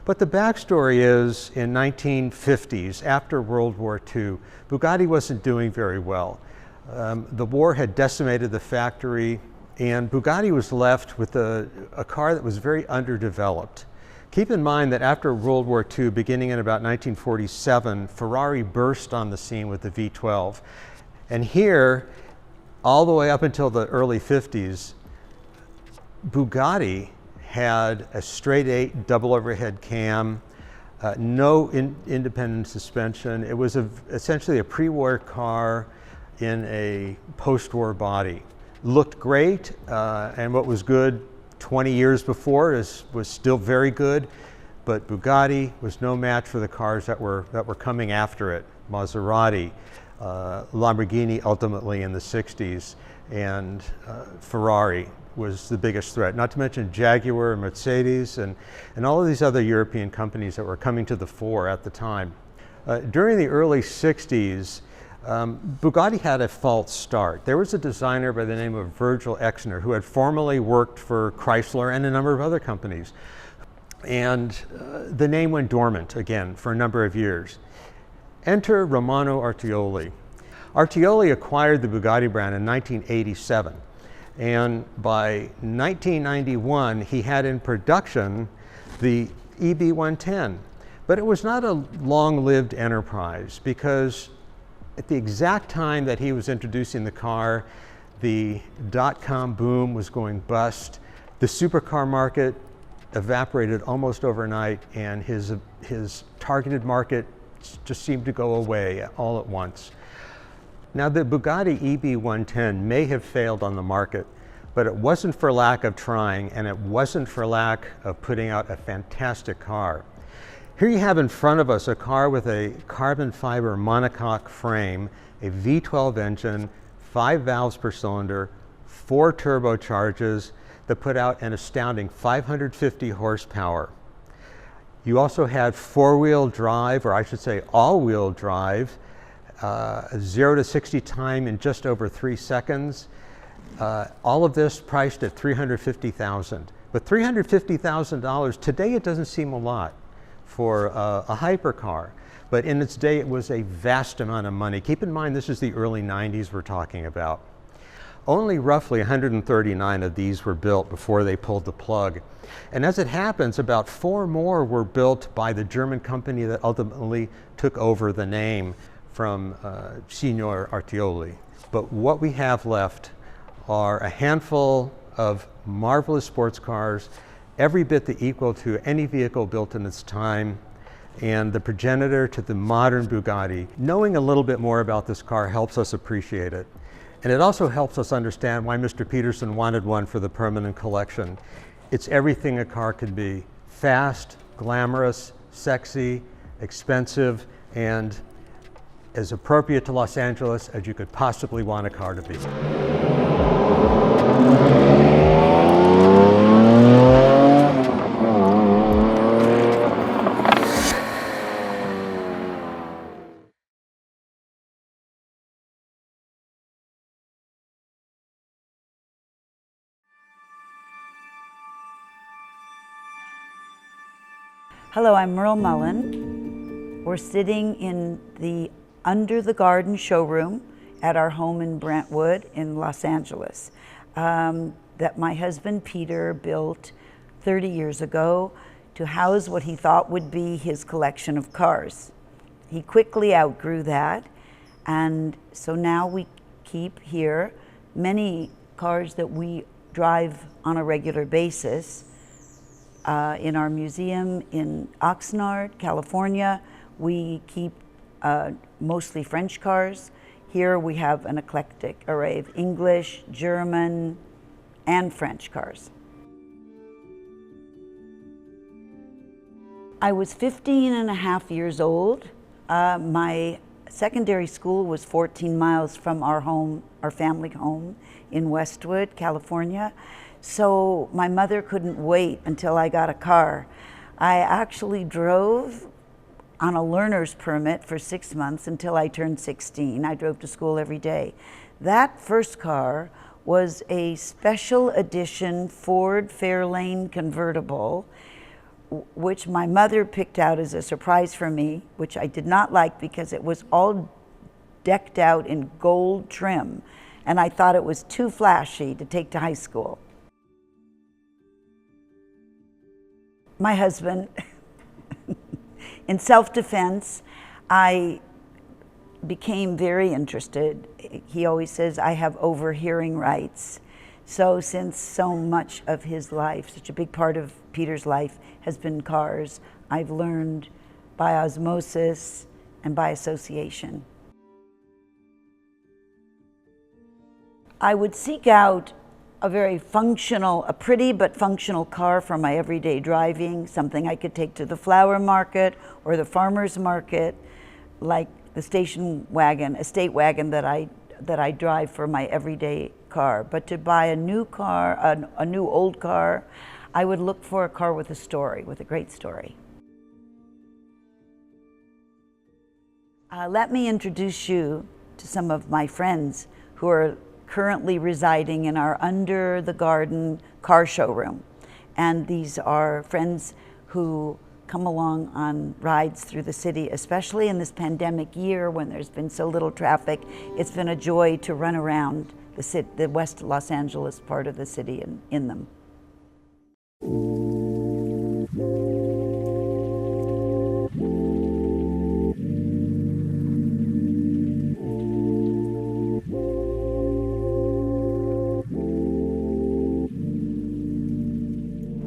But the backstory is, in 1950s, after World War II, Bugatti wasn't doing very well. The war had decimated the factory, and Bugatti was left with a car that was very underdeveloped. Keep in mind that after World War II, beginning in about 1947, Ferrari burst on the scene with the V12. And here, all the way up until the early 50s, Bugatti had a straight 8 double overhead cam, no independent suspension. It was essentially a pre-war car in a post-war body. Looked great, and what was good 20 years before was still very good. but Bugatti was no match for the cars that were coming after it. Maserati, Lamborghini ultimately in the 60s, and Ferrari was the biggest threat, not to mention Jaguar and Mercedes and all of these other European companies that were coming to the fore at the time. During the early 60s, Bugatti had a false start. There was a designer by the name of Virgil Exner who had formerly worked for Chrysler and a number of other companies. And the name went dormant again for a number of years. Enter Romano Artioli. Artioli acquired the Bugatti brand in 1987. And by 1991, he had in production the EB110. But it was not a long-lived enterprise, because at the exact time that he was introducing the car, the dot-com boom was going bust. The supercar market evaporated almost overnight, and his targeted market just seemed to go away all at once. Now, the Bugatti EB110 may have failed on the market, but it wasn't for lack of trying, and it wasn't for lack of putting out a fantastic car. Here you have in front of us a car with a carbon fiber monocoque frame, a V12 engine, 5 valves per cylinder, 4 turbocharges that put out an astounding 550 horsepower. You also had 4-wheel drive, or I should say all-wheel drive, 0 to 60 time in just over 3 seconds. All of this priced at $350,000. But $350,000, today it doesn't seem a lot for a hypercar, but in its day it was a vast amount of money. Keep in mind, this is the early 90s we're talking about. Only roughly 139 of these were built before they pulled the plug. And as it happens, about 4 more were built by the German company that ultimately took over the name from Signor Artioli. But what we have left are a handful of marvelous sports cars, every bit the equal to any vehicle built in its time, and the progenitor to the modern Bugatti. Knowing a little bit more about this car helps us appreciate it. And it also helps us understand why Mr. Petersen wanted one for the permanent collection. It's everything a car could be: fast, glamorous, sexy, expensive, and as appropriate to Los Angeles as you could possibly want a car to be. Hello, I'm Merle Mullin. We're sitting in the Under the Garden showroom at our home in Brentwood in Los Angeles that my husband Peter built 30 years ago to house what he thought would be his collection of cars. He quickly outgrew that, and so now we keep here many cars that we drive on a regular basis. In our museum in Oxnard, California, we keep mostly French cars. Here we have an eclectic array of English, German, and French cars. I was 15 and a half years old. My secondary school was 14 miles from our home, our family home in Westwood, California. So my mother couldn't wait until I got a car. I actually drove on a learner's permit for 6 months until I turned 16. I drove to school every day. That first car was a special edition Ford Fairlane convertible, which my mother picked out as a surprise for me, which I did not like because it was all decked out in gold trim, and I thought it was too flashy to take to high school. My husband, in self-defense, I became very interested. He always says I have overhearing rights. So since so much of his life, such a big part of Peter's life has been cars, I've learned by osmosis and by association. I would seek out a very functional, a pretty but functional car for my everyday driving, something I could take to the flower market or the farmer's market, like the station wagon, estate wagon that I drive for my everyday car. But to buy a new car, a new old car, I would look for a car with a story, with a great story. Let me introduce you to some of my friends who are currently residing in our Under the Garden car showroom. And these are friends who come along on rides through the city, especially in this pandemic year when there's been so little traffic. It's been a joy to run around the West Los Angeles part of the city in them.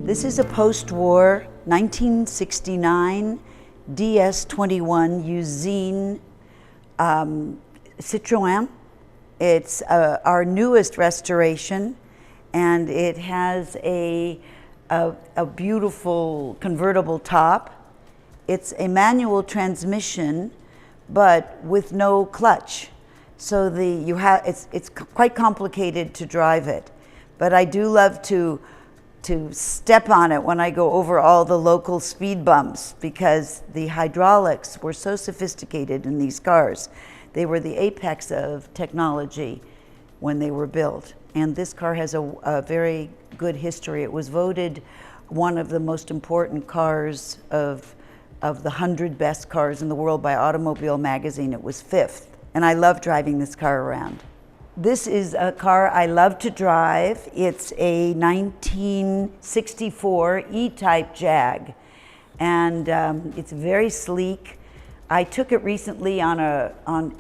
This is a post-war 1969 DS21 Usine Citroën. It's our newest restoration, and it has a beautiful convertible top. It's a manual transmission, but with no clutch. So it's quite complicated to drive it. But I do love to step on it when I go over all the local speed bumps, because the hydraulics were so sophisticated in these cars. They were the apex of technology when they were built. And this car has a very good history. It was voted one of the most important cars of the 100 best cars in the world by Automobile magazine. It was 5th. And I love driving this car around. This is a car I love to drive. It's a 1964 E-Type Jag, and it's very sleek. I took it recently on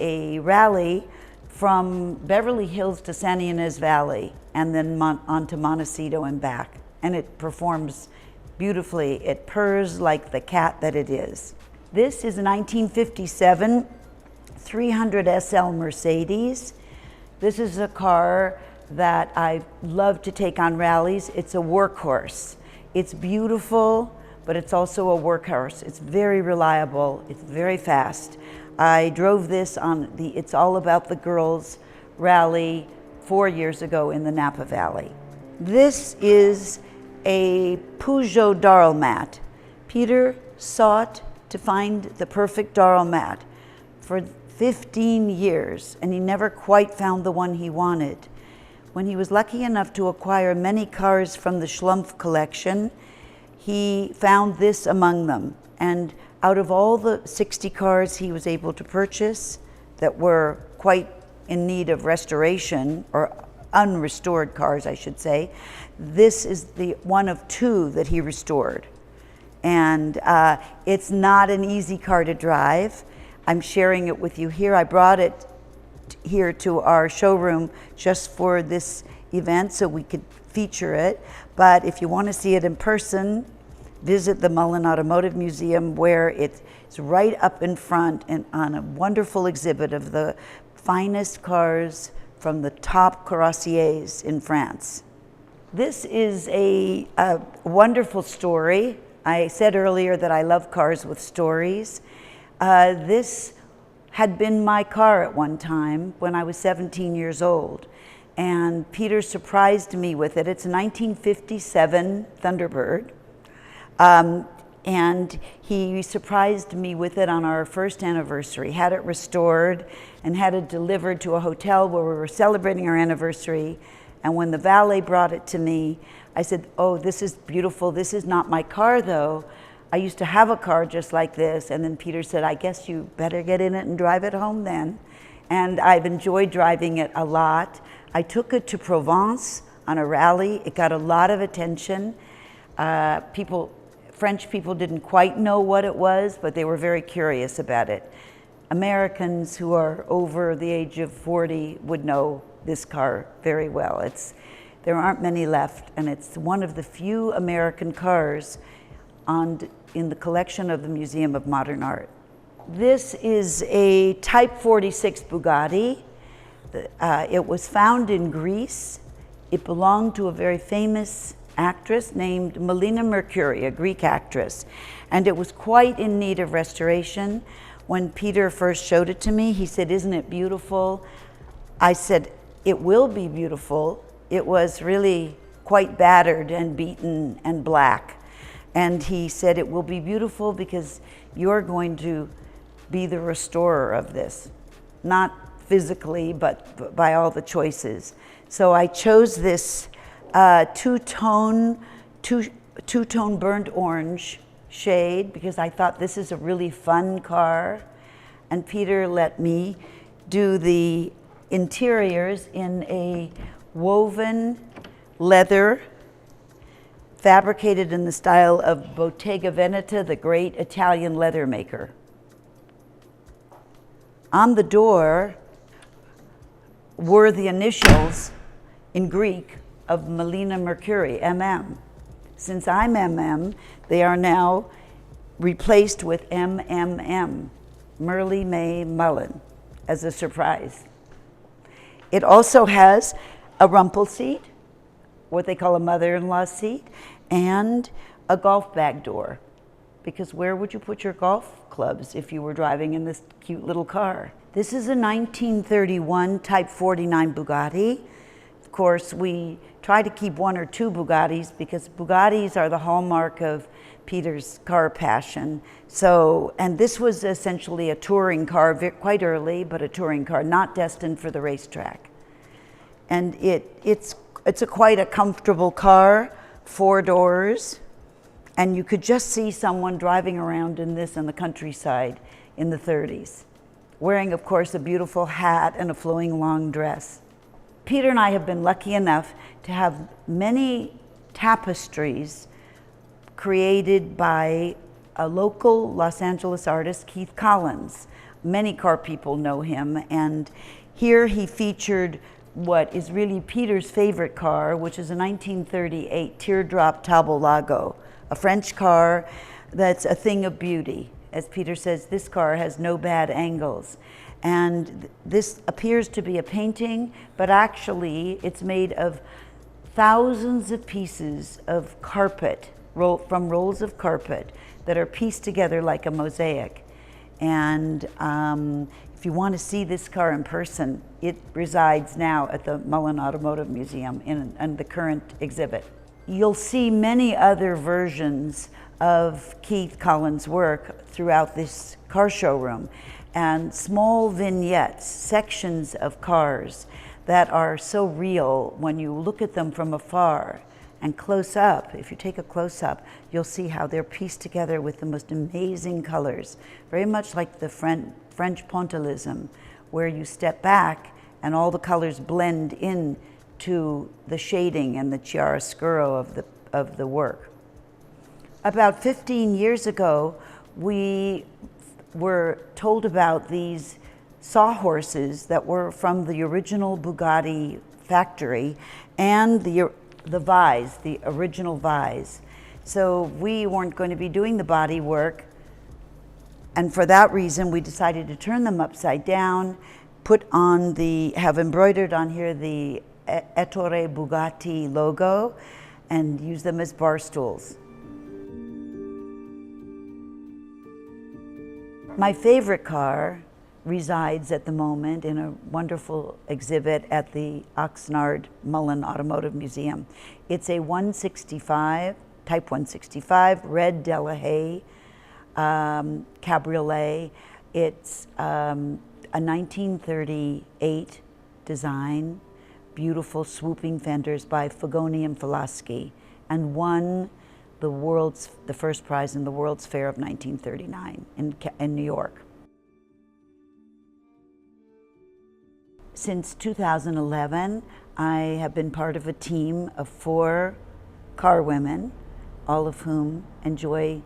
a rally from Beverly Hills to San Ynez Valley, and then on to Montecito and back. And it performs beautifully. It purrs like the cat that it is. This is a 1957 300 SL Mercedes. This is a car that I love to take on rallies. It's a workhorse. It's beautiful, but it's also a workhorse. It's very reliable. It's very fast. I drove this on the It's All About the Girls rally 4 years ago in the Napa Valley. This is a Peugeot Darl Mat. Peter sought to find the perfect Darl Mat for 15 years, and he never quite found the one he wanted. When he was lucky enough to acquire many cars from the Schlumpf collection, he found this among them. And out of all the 60 cars he was able to purchase that were quite in need of restoration, or unrestored cars, I should say, this is the one of 2 that he restored. And it's not an easy car to drive. I'm sharing it with you here. I brought it here to our showroom just for this event so we could feature it. But if you want to see it in person, visit the Mullin Automotive Museum, where it's right up in front and on a wonderful exhibit of the finest cars from the top carrossiers in France. This is a wonderful story. I said earlier that I love cars with stories. This had been my car at one time when I was 17 years old, and Peter surprised me with it. It's a 1957 Thunderbird, and he surprised me with it on our first anniversary, had it restored and had it delivered to a hotel where we were celebrating our anniversary. And when the valet brought it to me, I said, "Oh, this is beautiful. This is not my car, though. I used to have a car just like this." And then Peter said, "I guess you better get in it and drive it home then." And I've enjoyed driving it a lot. I took it to Provence on a rally. It got a lot of attention. French people didn't quite know what it was, but they were very curious about it. Americans who are over the age of 40 would know this car very well. There aren't many left, and it's one of the few American cars in the collection of the Museum of Modern Art. This is a Type 46 Bugatti. It was found in Greece It belonged to a very famous actress named Melina Mercouri, a Greek actress. And it was quite in need of restoration. When Peter first showed it to me, he said, "Isn't it beautiful?" I said, "It will be beautiful." It was really quite battered and beaten and black. And he said, "It will be beautiful because you're going to be the restorer of this." Not physically, but by all the choices. So I chose this two-tone burnt orange shade because I thought this is a really fun car. And Peter let me do the interiors in a woven leather fabricated in the style of Bottega Veneta, the great Italian leather maker. On the door were the initials in Greek of Melina Mercouri, MM. Since I'm MM, they are now replaced with MMM, Merle Mullin, as a surprise. It also has a rumple seat, what they call a mother-in-law seat, and a golf bag door. Because where would you put your golf clubs if you were driving in this cute little car? This is a 1931 Type 49 Bugatti. Of course, we try to keep one or two Bugattis because Bugattis are the hallmark of Peter's car passion. So, and this was essentially a touring car, quite early, but a touring car, not destined for the racetrack. And it's quite a comfortable car, 4 doors, and you could just see someone driving around in this in the countryside in the 30s, wearing, of course, a beautiful hat and a flowing long dress. Peter and I have been lucky enough to have many tapestries created by a local Los Angeles artist, Keith Collins. Many car people know him, and here he featured what is really Peter's favorite car, which is a 1938 Teardrop Tabbolago, a French car that's a thing of beauty. As Peter says, this car has no bad angles. And this appears to be a painting, but actually it's made of thousands of pieces of carpet, from rolls of carpet that are pieced together like a mosaic. And if you want to see this car in person, it resides now at the Mullin Automotive Museum in the current exhibit. You'll see many other versions of Keith Collins' work throughout this car showroom, and small vignettes, sections of cars that are so real when you look at them from afar. And close up, if you take a close up, you'll see how they're pieced together with the most amazing colors, very much like the French pointillism, where you step back and all the colors blend in to the shading and the chiaroscuro of the work. About 15 years ago, we were told about these sawhorses that were from the original Bugatti factory and the vise, the original vise. So we weren't going to be doing the body work, and for that reason we decided to turn them upside down, have embroidered on here the Ettore Bugatti logo, and use them as bar stools. My favorite car resides at the moment in a wonderful exhibit at the Oxnard Mullin Automotive Museum. It's a 165, Type 165, red Delahaye cabriolet. It's a 1938 design, beautiful swooping fenders by Fagoni and Falaschi, and won the first prize in the World's Fair of 1939 in New York. Since 2011, I have been part of a team of 4 car women, all of whom enjoy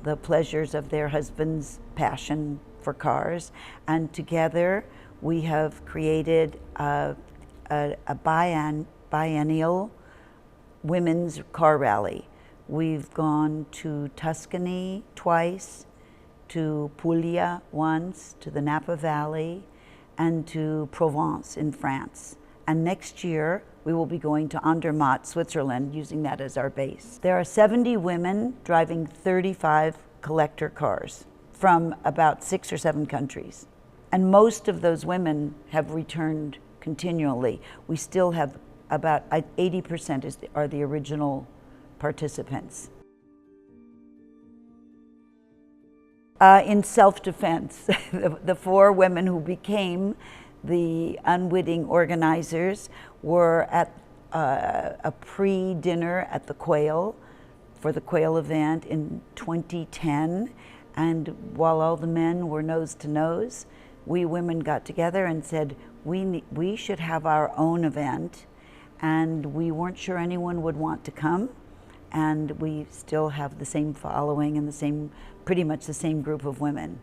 the pleasures of their husband's passion for cars. And together we have created a biennial women's car rally. We've gone to Tuscany twice, to Puglia once, to the Napa Valley, and to Provence in France. And next year, we will be going to Andermatt, Switzerland, using that as our base. There are 70 women driving 35 collector cars from about 6 or 7 countries. And most of those women have returned continually. We still have about 80% are the original participants. In self-defense, the 4 women who became the unwitting organizers were at a pre-dinner at the Quail, for the Quail event in 2010. And while all the men were nose to nose, we women got together and said, we should have our own event. And we weren't sure anyone would want to come. And we still have the same following and pretty much the same group of women.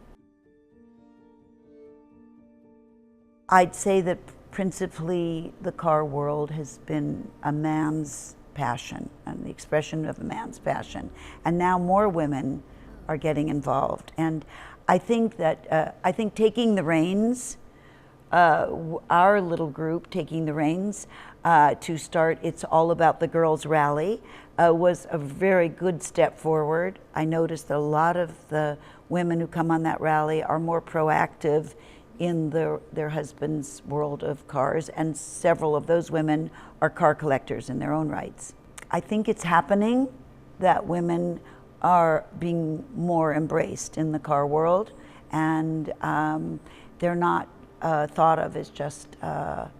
I'd say that principally the car world has been a man's passion and the expression of a man's passion. And now more women are getting involved. And I think that, taking the reins, our little group taking the reins to start It's All About the Girls Rally was a very good step forward. I noticed that a lot of the women who come on that rally are more proactive in their husband's world of cars, and several of those women are car collectors in their own rights. I think it's happening that women are being more embraced in the car world, and they're not thought of as just a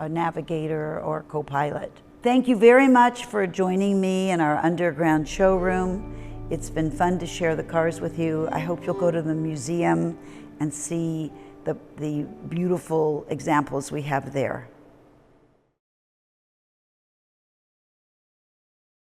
navigator or co-pilot. Thank you very much for joining me in our underground showroom. It's been fun to share the cars with you. I hope you'll go to the museum and see the beautiful examples we have there.